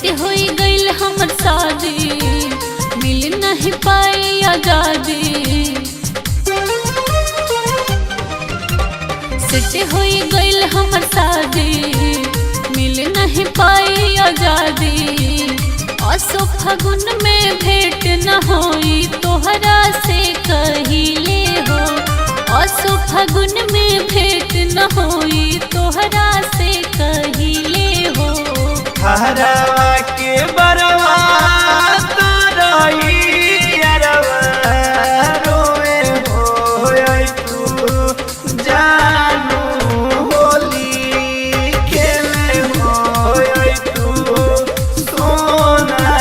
Set होई गइल हमर शादी, मिल नहीं पाई आजादी। सेट होई गइल हमर शादी, मिल नहीं पाई आजादी। असो फागुन में भेंट न होई तोहरा से कहिले हो। असो फागुन में भेंट न होई तोहरा से कहिले हो। हरवा के बरवा तोरई अरवा रोए होय तू जानू होली खेले होय तू सोना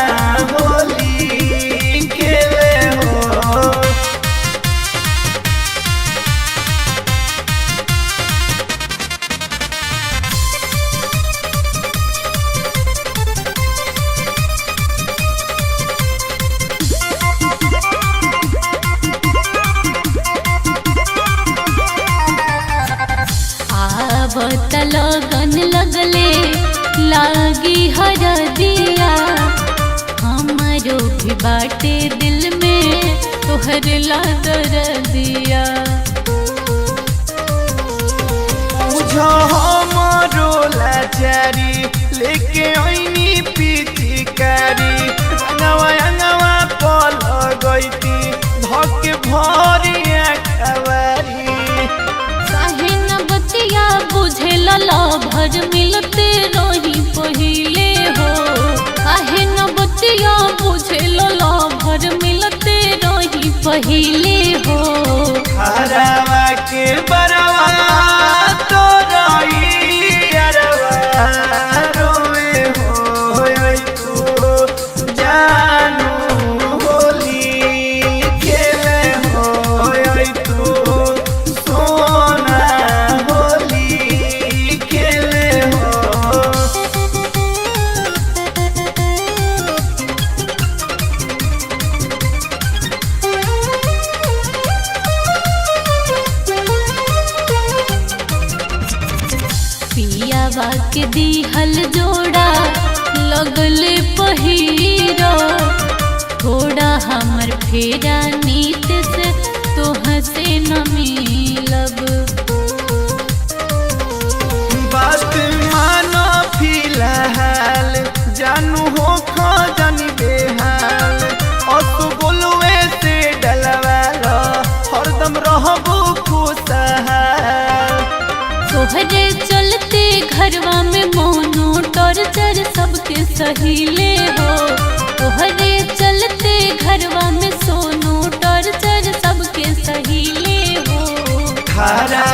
होली खेले हो। आवत लगन लगले लागी हरदिया। हमारो भी बाटे दिल में तोहर ला दर्दिया। बुझो हमरो लाचारी लेके आईनी पिचकारी। रंगवा अंगवा पल गईती धके भरिया कवारी। काहे न बतिया बुझे ला भर मिलते रही पहिले हो। काहे न बतिया बुझे ला भर मिलते रही पहिले हो। हरवा के बरवा तोरई अरवा रोए होय तू जानू होली खेले होय तू सोना होली खेले हो। पियावा के दिहल जोड़ा लगले पहिरो। थोड़ा हमर फेरा नीत से तोह से न मिलब। बात मानो फिलहाल जानू हो खजानी बेहाल। असु बोलवे से डलवालो हरदम रहबो खुशहाल। तोहरे चलते घरवा में मोनो टॉर्चर सबके सहीले हो। तोहरे चलते घरवा में सोनू टॉर्चर सबके सहीले हो। हरा